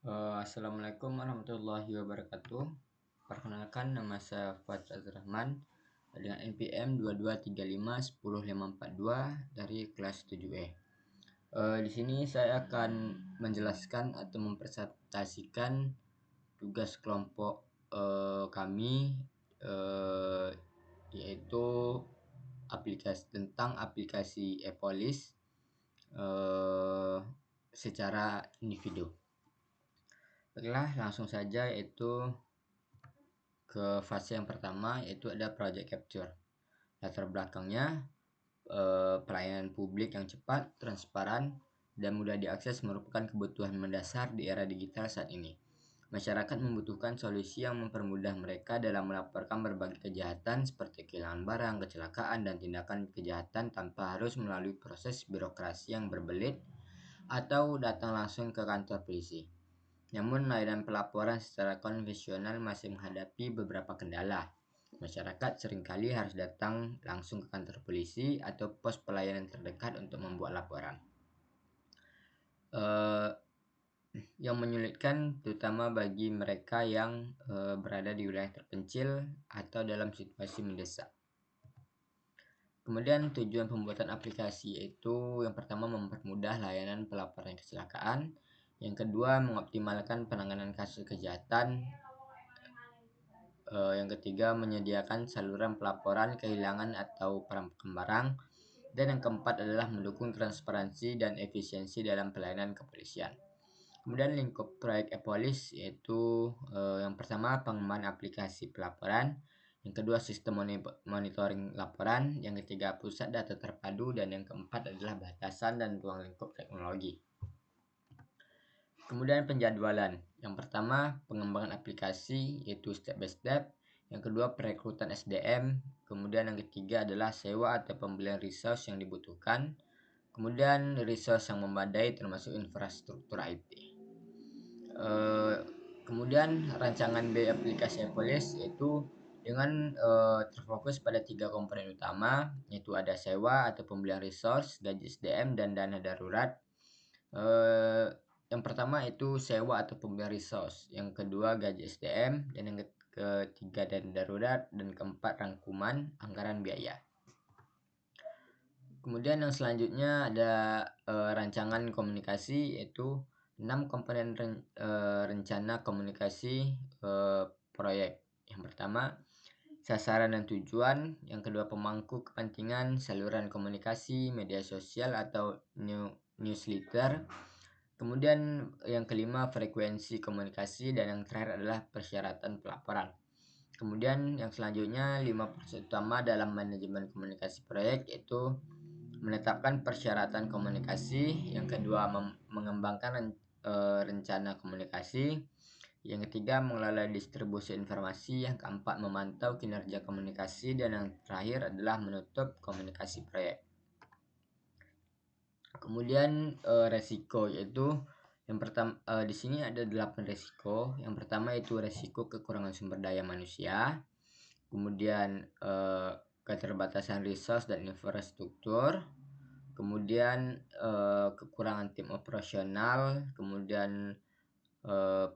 Assalamualaikum warahmatullahi wabarakatuh. Perkenalkan, nama saya Fuad Azrahman dengan NPM 22351052 dari kelas 7E. Di sini saya akan menjelaskan atau mempresentasikan tugas kelompok kami, yaitu tentang aplikasi e-Polis secara individu. Baiklah, langsung saja yaitu ke fase yang pertama, yaitu ada project capture. Latar belakangnya, pelayanan publik yang cepat, transparan, dan mudah diakses merupakan kebutuhan mendasar di era digital saat ini. Masyarakat membutuhkan solusi yang mempermudah mereka dalam melaporkan berbagai kejahatan seperti kehilangan barang, kecelakaan, dan tindakan kejahatan tanpa harus melalui proses birokrasi yang berbelit atau datang langsung ke kantor polisi. Namun, layanan pelaporan secara konvensional masih menghadapi beberapa kendala. Masyarakat seringkali harus datang langsung ke kantor polisi atau pos pelayanan terdekat untuk membuat laporan. Yang menyulitkan terutama bagi mereka yang berada di wilayah terpencil atau dalam situasi mendesak. Kemudian tujuan pembuatan aplikasi yaitu yang pertama mempermudah layanan pelaporan kecelakaan, yang kedua mengoptimalkan penanganan kasus kejahatan, yang ketiga menyediakan saluran pelaporan kehilangan atau perampasan barang, dan yang keempat adalah mendukung transparansi dan efisiensi dalam pelayanan kepolisian. Kemudian lingkup proyek e-Polis yaitu yang pertama pengembangan aplikasi pelaporan, yang kedua sistem monitoring laporan, yang ketiga pusat data terpadu, dan yang keempat adalah batasan dan ruang lingkup teknologi. Kemudian penjadwalan, yang pertama pengembangan aplikasi yaitu step by step, yang kedua perekrutan SDM, kemudian yang ketiga adalah sewa atau pembelian resource yang dibutuhkan, kemudian resource yang memadai termasuk infrastruktur IT. Kemudian rancangan biaya aplikasi e-Polis yaitu dengan terfokus pada 3 komponen utama, yaitu ada sewa atau pembelian resource, gaji SDM, dan dana darurat. Yang pertama itu sewa atau pembelian resource, yang kedua gaji SDM, dan yang ketiga dana darurat, dan keempat rangkuman anggaran biaya. Kemudian yang selanjutnya ada rancangan komunikasi yaitu 6 komponen rencana komunikasi proyek. Yang pertama sasaran dan tujuan, yang kedua pemangku kepentingan, saluran komunikasi, media sosial atau newsletter. Kemudian yang kelima frekuensi komunikasi, dan yang terakhir adalah persyaratan pelaporan. Kemudian yang selanjutnya 5 proses utama dalam manajemen komunikasi proyek yaitu menetapkan persyaratan komunikasi, yang kedua mengembangkan rencana komunikasi, yang ketiga mengelola distribusi informasi, yang keempat memantau kinerja komunikasi, dan yang terakhir adalah menutup komunikasi proyek. Kemudian resiko yaitu yang pertama di sini ada 8 resiko. Yang pertama itu resiko kekurangan sumber daya manusia, kemudian keterbatasan resource dan infrastruktur, kemudian kekurangan tim operasional, kemudian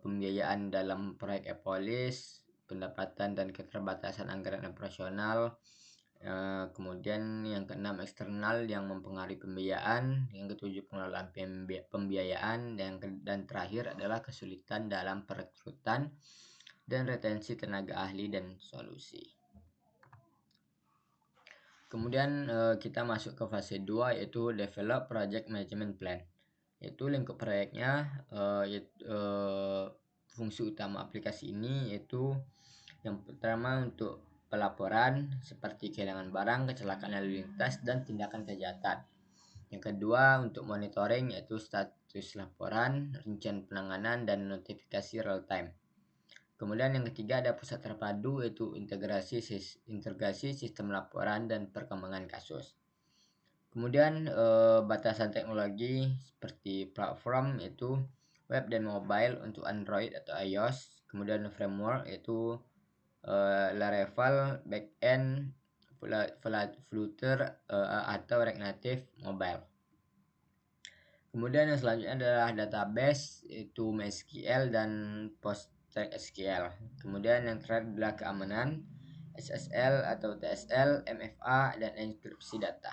pembiayaan dalam proyek e-Polis, pendapatan dan keterbatasan anggaran operasional, kemudian yang keenam eksternal yang mempengaruhi pembiayaan, yang ketujuh pengelolaan pembiayaan, dan terakhir adalah kesulitan dalam perekrutan dan retensi tenaga ahli dan solusi. Kemudian kita masuk ke fase 2 yaitu develop project management plan, yaitu lingkup proyeknya fungsi utama aplikasi ini yaitu yang pertama untuk pelaporan seperti kehilangan barang, kecelakaan lalu lintas, dan tindakan kejahatan. Yang kedua untuk monitoring yaitu status laporan, rincian penanganan, dan notifikasi real time. Kemudian yang ketiga ada pusat terpadu yaitu integrasi sistem laporan dan perkembangan kasus. Kemudian batasan teknologi seperti platform yaitu web dan mobile untuk Android atau iOS. Kemudian framework yaitu Laravel, backend, Flutter atau React Native mobile. Kemudian yang selanjutnya adalah database, itu MySQL dan PostgreSQL. Kemudian yang terakhir adalah keamanan, SSL atau TSL, MFA, dan enkripsi data.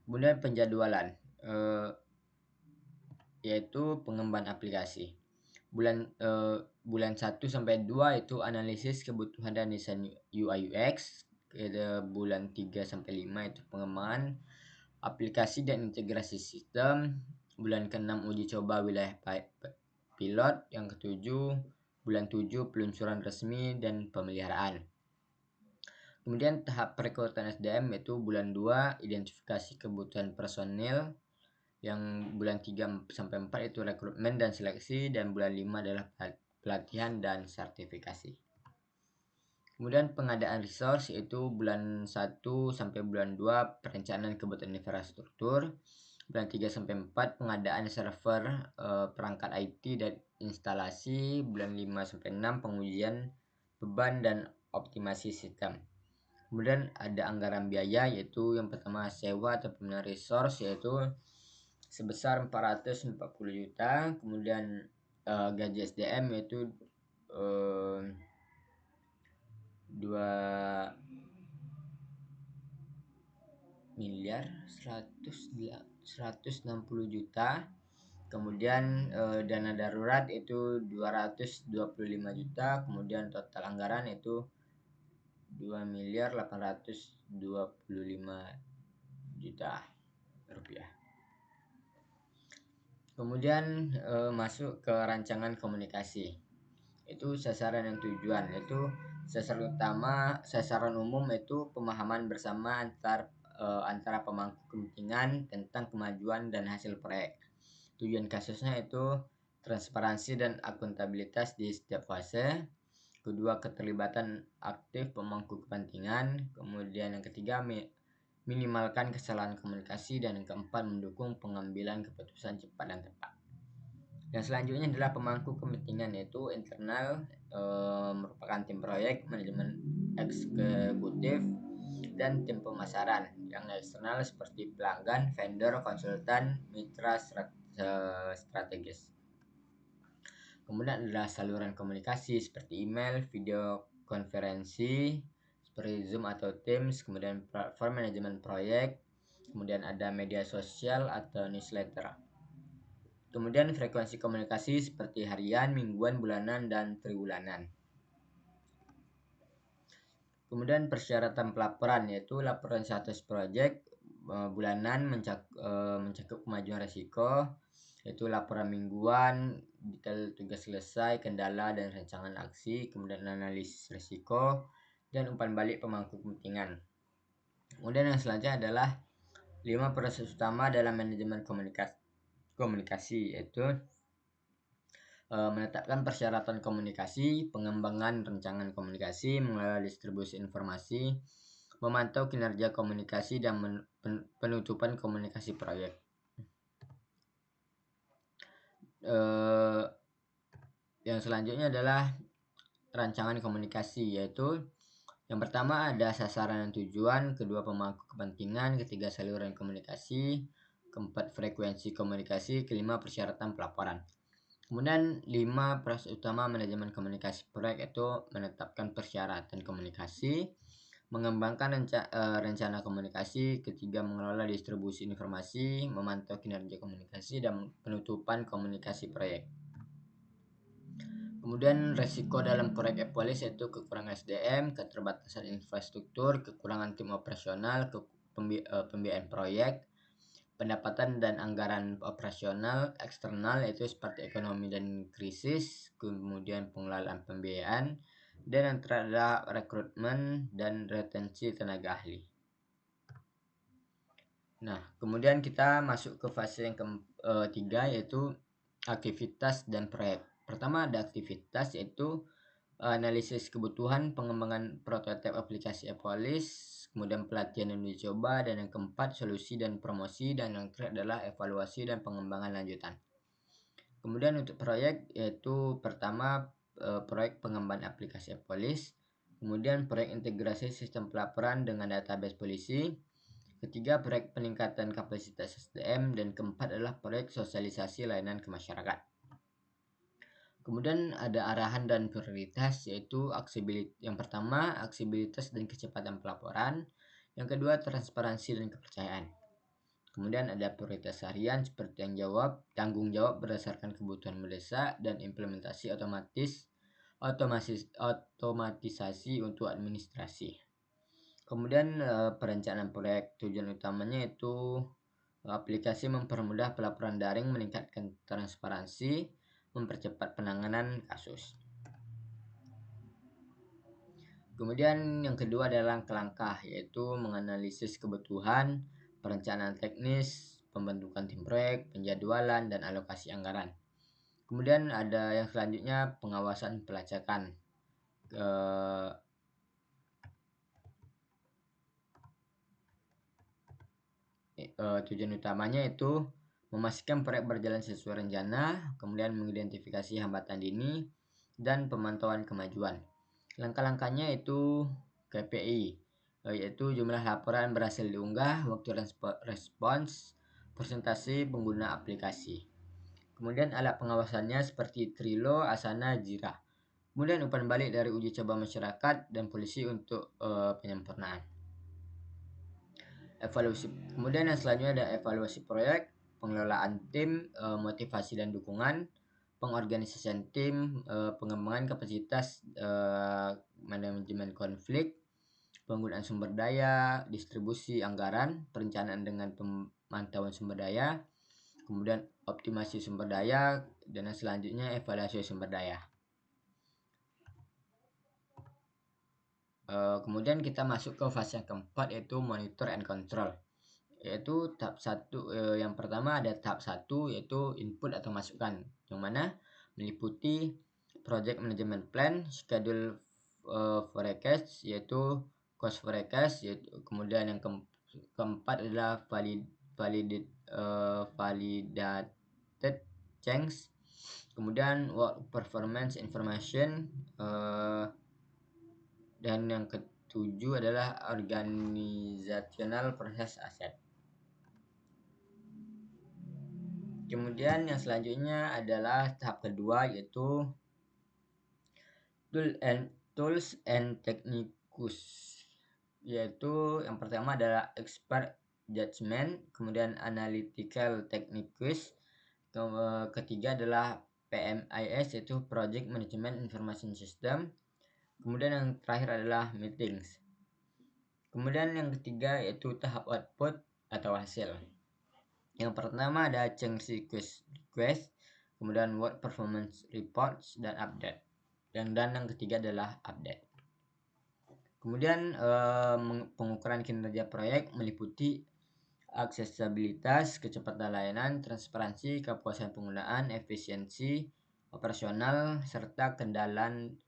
Kemudian penjadwalan, yaitu pengembangan aplikasi. Bulan 1 sampai 2 itu analisis kebutuhan dan desain UI UX. Bulan 3 sampai 5 itu pengembangan aplikasi dan integrasi sistem. Bulan ke-6 uji coba wilayah pilot. Yang ke-7 bulan 7 peluncuran resmi dan pemeliharaan. Kemudian tahap perekrutan SDM yaitu bulan 2 identifikasi kebutuhan personil. Yang bulan 3 sampai 4 itu rekrutmen dan seleksi, dan bulan 5 adalah pelatihan dan sertifikasi. Kemudian pengadaan resource yaitu bulan 1 sampai bulan 2 perencanaan kebutuhan infrastruktur. Bulan 3 sampai 4 pengadaan server, perangkat IT dan instalasi. Bulan 5 sampai 6 pengujian beban dan optimasi sistem. Kemudian ada anggaran biaya, yaitu yang pertama sewa atau pembelian resource yaitu sebesar 440 juta. Kemudian gaji SDM yaitu 2.160 juta. Kemudian dana darurat itu 225 juta. Kemudian total anggaran itu 2.825 juta rupiah. Kemudian masuk ke rancangan komunikasi. Itu sasaran dan tujuan, yaitu sasaran umum itu pemahaman bersama antara pemangku kepentingan tentang kemajuan dan hasil proyek. Tujuan kasusnya itu transparansi dan akuntabilitas di setiap fase. Kedua, keterlibatan aktif pemangku kepentingan. Kemudian yang ketiga, minimalkan kesalahan komunikasi. Dan yang keempat, mendukung pengambilan keputusan cepat dan tepat. Yang selanjutnya adalah pemangku kepentingan, yaitu internal, merupakan tim proyek, manajemen eksekutif, dan tim pemasaran. Yang eksternal seperti pelanggan, vendor, konsultan, mitra strategis. Kemudian adalah saluran komunikasi seperti email, video konferensi seperti Zoom atau Teams. Kemudian platform manajemen proyek. Kemudian ada media sosial atau newsletter. Kemudian frekuensi komunikasi seperti harian, mingguan, bulanan, dan triwulanan. Kemudian persyaratan pelaporan, yaitu laporan status proyek bulanan mencakup kemajuan resiko, yaitu laporan mingguan, detail tugas selesai, kendala dan rancangan aksi, kemudian analisis resiko, dan umpan balik pemangku kepentingan. Kemudian yang selanjutnya adalah 5 proses utama dalam manajemen komunikasi, yaitu menetapkan persyaratan komunikasi, pengembangan rancangan komunikasi, mengelola distribusi informasi, memantau kinerja komunikasi, dan penutupan komunikasi proyek. Yang selanjutnya adalah rancangan komunikasi, yaitu yang pertama ada sasaran dan tujuan, kedua pemangku kepentingan, ketiga saluran komunikasi, keempat frekuensi komunikasi, kelima persyaratan pelaporan. Kemudian 5 proses utama manajemen komunikasi proyek itu menetapkan persyaratan komunikasi, mengembangkan rencana komunikasi, ketiga mengelola distribusi informasi, memantau kinerja komunikasi, dan penutupan komunikasi proyek. Kemudian resiko dalam proyek Epolis yaitu kekurangan SDM, keterbatasan infrastruktur, kekurangan tim operasional, pembiayaan proyek, pendapatan dan anggaran operasional eksternal yaitu seperti ekonomi dan krisis, kemudian pengelolaan pembiayaan, dan yang terakhir adalah rekrutmen dan retensi tenaga ahli. Nah, kemudian kita masuk ke fase yang ketiga, yaitu aktivitas dan proyek. Pertama ada aktivitas, yaitu analisis kebutuhan, pengembangan prototipe aplikasi Epolis, kemudian pelatihan dan uji coba, dan yang keempat solusi dan promosi, dan yang terakhir adalah evaluasi dan pengembangan lanjutan. Kemudian untuk proyek, yaitu pertama proyek pengembangan aplikasi Epolis, kemudian proyek integrasi sistem pelaporan dengan database polisi, Ketiga, proyek peningkatan kapasitas SDM, dan keempat adalah proyek sosialisasi layanan ke masyarakat. Kemudian ada arahan dan prioritas, yaitu yang pertama aksesibilitas dan kecepatan pelaporan, yang kedua transparansi dan kepercayaan. Kemudian ada prioritas harian seperti tanggung jawab berdasarkan kebutuhan mendesak, dan implementasi otomatisasi untuk administrasi. Kemudian perencanaan proyek, tujuan utamanya itu aplikasi mempermudah pelaporan daring, meningkatkan transparansi, mempercepat penanganan kasus. Kemudian yang kedua adalah langkah-langkah, yaitu menganalisis kebutuhan, perencanaan teknis, pembentukan tim proyek, penjadwalan, dan alokasi anggaran. Kemudian ada yang selanjutnya, pengawasan pelacakan. Tujuan utamanya itu memastikan proyek berjalan sesuai rencana, kemudian mengidentifikasi hambatan dini, dan pemantauan kemajuan. Langkah-langkahnya itu KPI, yaitu jumlah laporan berhasil diunggah, waktu respons, persentase pengguna aplikasi. Kemudian alat pengawasannya seperti Trello, Asana, Jira. Kemudian umpan balik dari uji coba masyarakat dan polisi untuk penyempurnaan. Evaluasi. Kemudian yang selanjutnya ada evaluasi proyek, pengelolaan tim, motivasi dan dukungan, pengorganisasian tim, pengembangan kapasitas, manajemen konflik, penggunaan sumber daya, distribusi anggaran, perencanaan dengan pemantauan sumber daya, kemudian optimasi sumber daya, dan yang selanjutnya evaluasi sumber daya. Kemudian kita masuk ke fase yang keempat, yaitu monitor and control. Yaitu tahap 1, yang pertama ada tahap 1, yaitu input atau masukan, yang mana meliputi project management plan, schedule forecast, yaitu cost forecast, yaitu kemudian yang keempat adalah validated change, kemudian work performance information, dan yang ketujuh adalah organizational process asset. Kemudian yang selanjutnya adalah tahap kedua, yaitu tools and techniques, yaitu yang pertama adalah expert judgment, kemudian analytical techniques, ketiga adalah PMIS, yaitu project management information system, kemudian yang terakhir adalah meetings. Kemudian yang ketiga yaitu tahap output atau hasil. Yang pertama ada change request, kemudian work performance reports, dan update. Dan yang ketiga adalah update. Kemudian pengukuran kinerja proyek meliputi aksesibilitas, kecepatan layanan, transparansi, kepuasan penggunaan, efisiensi operasional, serta keandalan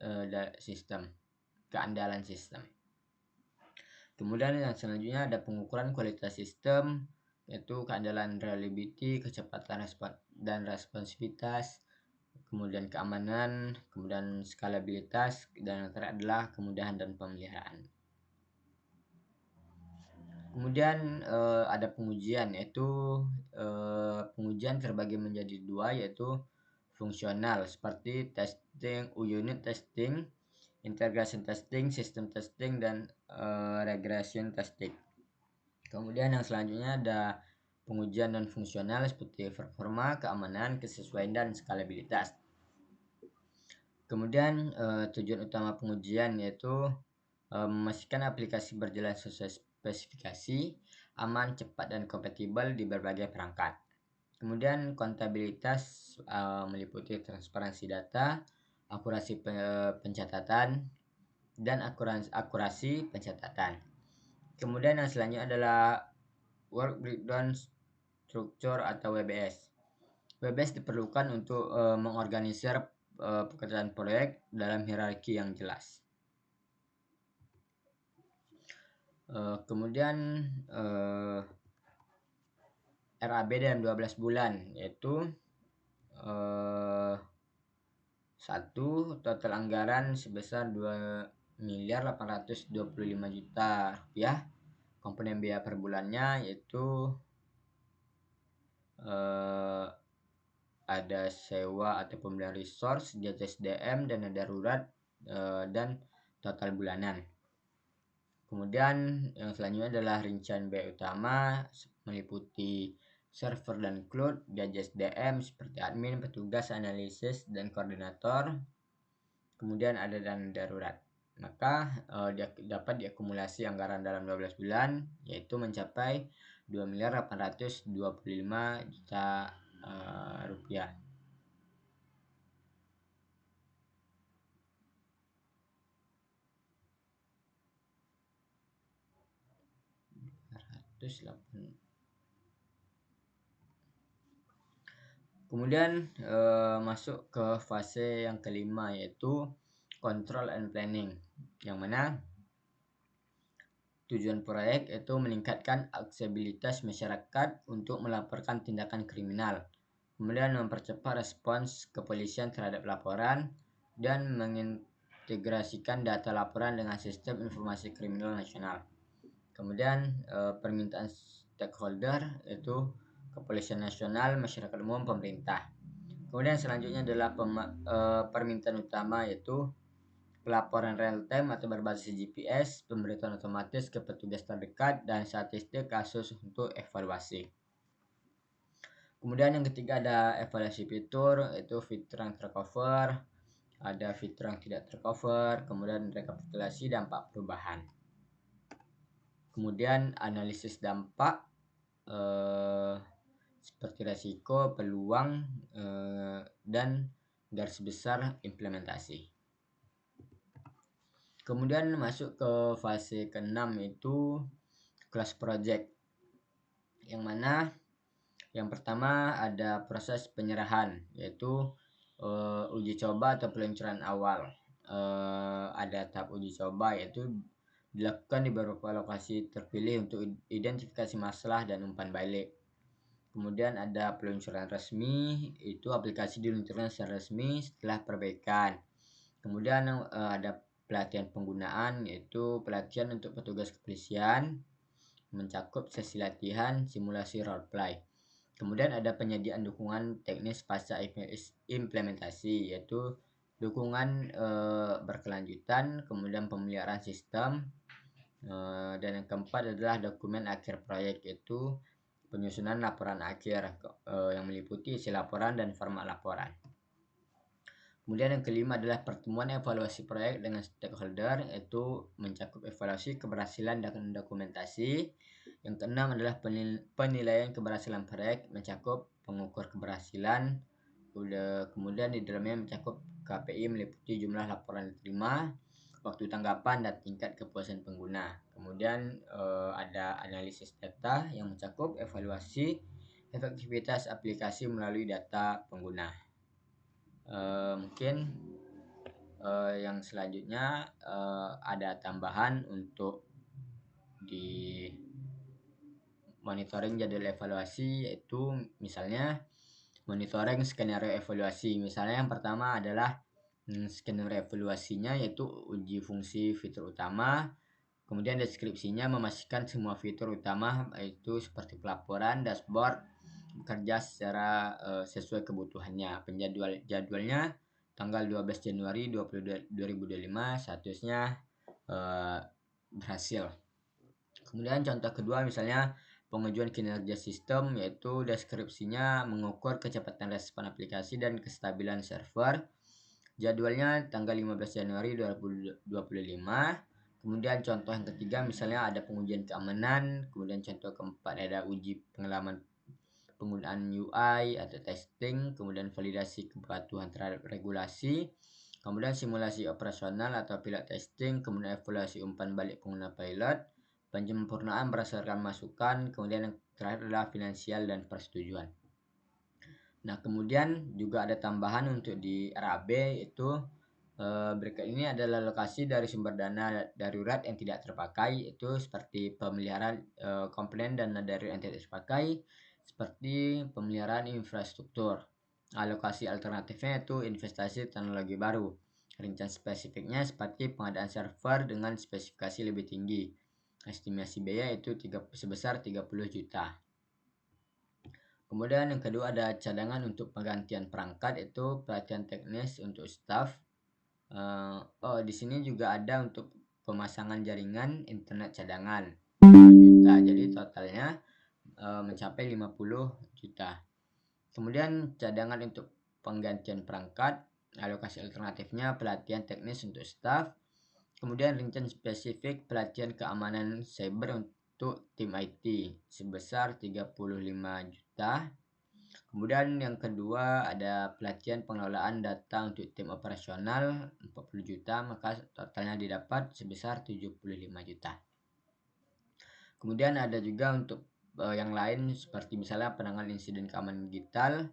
sistem. Kemudian yang selanjutnya ada pengukuran kualitas sistem, yaitu keandalan reliability, kecepatan dan responsivitas, kemudian keamanan, kemudian skalabilitas, dan yang terakhir adalah kemudahan dan pemeliharaan. Kemudian ada pengujian, yaitu pengujian terbagi menjadi dua, yaitu fungsional seperti testing, unit testing, integration testing, system testing, dan regression testing. Kemudian yang selanjutnya ada pengujian non fungsional seperti performa, keamanan, kesesuaian, dan skalabilitas. Kemudian tujuan utama pengujian yaitu memastikan aplikasi berjalan sesuai spesifikasi, aman, cepat, dan kompatibel di berbagai perangkat. Kemudian kontabilitas meliputi transparansi data, akurasi pencatatan, dan akurasi pencatatan. Kemudian yang selanjutnya adalah work breakdown structure atau WBS. WBS diperlukan untuk mengorganisir pekerjaan proyek dalam hierarki yang jelas. Kemudian RAB dalam 12 bulan, yaitu 1. Total anggaran sebesar 2.825.000.000 rupiah. komponen biaya per bulannya yaitu ada sewa atau pembelian resource, jasa SDM, dana darurat, dan total bulanan. Kemudian yang selanjutnya adalah rincian biaya utama meliputi server dan cloud, jasa SDM seperti admin, petugas, analisis, dan koordinator. Kemudian ada dana darurat. Maka dapat diakumulasi anggaran dalam 12 bulan yaitu mencapai 2.825.000.000 rupiah. Kemudian masuk ke fase yang kelima yaitu control and planning, yang mana tujuan proyek itu meningkatkan aksesibilitas masyarakat untuk melaporkan tindakan kriminal, kemudian mempercepat respons kepolisian terhadap laporan, dan mengintegrasikan data laporan dengan sistem informasi kriminal nasional. Kemudian permintaan stakeholder yaitu kepolisian nasional, masyarakat umum, pemerintah. Kemudian selanjutnya adalah permintaan utama yaitu pelaporan real time atau berbasis GPS, pemberitahuan otomatis ke petugas terdekat, dan statistik kasus untuk evaluasi. Kemudian yang ketiga ada evaluasi fitur, itu fitur yang tercover, ada fitur yang tidak tercover, kemudian rekapitulasi dampak perubahan. Kemudian analisis dampak seperti resiko, peluang, dan garis besar implementasi. Kemudian masuk ke fase ke-6 itu class project, yang mana yang pertama ada proses penyerahan yaitu uji coba atau peluncuran awal. Ada tahap uji coba yaitu dilakukan di beberapa lokasi terpilih untuk identifikasi masalah dan umpan balik. Kemudian ada peluncuran resmi, itu aplikasi diluncurkan secara resmi setelah perbaikan. Kemudian ada pelatihan penggunaan, yaitu pelatihan untuk petugas kepolisian, mencakup sesi latihan, simulasi roleplay. Kemudian ada penyediaan dukungan teknis pasca implementasi, yaitu dukungan berkelanjutan, kemudian pemeliharaan sistem, dan yang keempat adalah dokumen akhir proyek, yaitu penyusunan laporan akhir yang meliputi isi laporan dan format laporan. Kemudian yang kelima adalah pertemuan evaluasi proyek dengan stakeholder, yaitu mencakup evaluasi keberhasilan dan dokumentasi. Yang keenam adalah penilaian keberhasilan proyek, mencakup pengukur keberhasilan. Kemudian di dalamnya mencakup KPI meliputi jumlah laporan diterima, waktu tanggapan, dan tingkat kepuasan pengguna. Kemudian ada analisis data yang mencakup evaluasi efektivitas aplikasi melalui data pengguna. Mungkin yang selanjutnya ada tambahan untuk di monitoring jadwal evaluasi, yaitu misalnya monitoring skenario evaluasi. Misalnya yang pertama adalah skenario evaluasinya yaitu uji fungsi fitur utama, kemudian deskripsinya memastikan semua fitur utama yaitu seperti pelaporan, dashboard bekerja secara sesuai kebutuhannya. Jadwalnya tanggal 12 Januari 2025 statusnya berhasil. Kemudian contoh kedua misalnya pengajuan kinerja sistem, yaitu deskripsinya mengukur kecepatan respon aplikasi dan kestabilan server. Jadwalnya tanggal 15 Januari 2025. Kemudian contoh yang ketiga misalnya ada pengujian keamanan. Kemudian contoh keempat ada uji pengalaman penggunaan UI atau testing, kemudian validasi kepatuhan terhadap regulasi, kemudian simulasi operasional atau pilot testing, kemudian evaluasi umpan balik pengguna pilot, penyempurnaan berdasarkan masukan, kemudian yang terakhir adalah finansial dan persetujuan. Nah, kemudian juga ada tambahan untuk di RAB, itu berikut ini adalah lokasi dari sumber dana darurat yang tidak terpakai, itu seperti pemeliharaan komponen dana darurat yang tidak terpakai, seperti pemeliharaan infrastruktur. Alokasi alternatifnya itu investasi teknologi baru. Rincian spesifiknya seperti pengadaan server dengan spesifikasi lebih tinggi. Estimasi biaya itu sebesar 30 juta. Kemudian yang kedua ada cadangan untuk penggantian perangkat, itu pelatihan teknis untuk staf. Di sini juga ada untuk pemasangan jaringan internet cadangan 10 juta. Jadi totalnya mencapai 50 juta. Kemudian cadangan untuk penggantian perangkat, alokasi alternatifnya pelatihan teknis untuk staf. Kemudian rencana spesifik pelatihan keamanan cyber untuk tim IT sebesar 35 juta. Kemudian yang kedua ada pelatihan pengelolaan data untuk tim operasional 40 juta, maka totalnya didapat sebesar 75 juta. Kemudian ada juga untuk yang lain seperti misalnya penanganan insiden keamanan digital,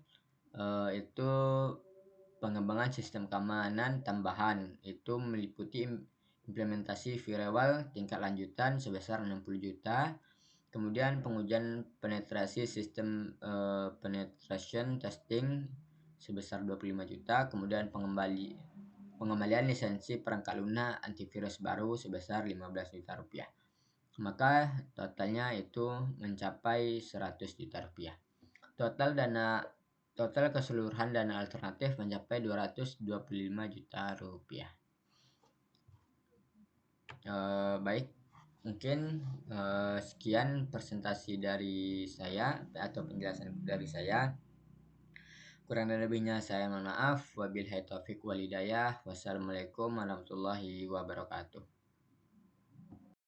itu pengembangan sistem keamanan tambahan, itu meliputi implementasi firewall tingkat lanjutan sebesar 60 juta. Kemudian pengujian penetrasi sistem penetration testing sebesar 25 juta. Kemudian pengembalian lisensi perangkat lunak antivirus baru sebesar 15 juta rupiah. Maka totalnya itu mencapai 100 juta rupiah. Total keseluruhan dana alternatif mencapai 225 juta rupiah. Baik, mungkin sekian presentasi dari saya atau penjelasan dari saya. Kurang dan lebihnya saya mohon maaf. Wabillahi taufiq wal hidayah. Wassalamualaikum warahmatullahi wabarakatuh.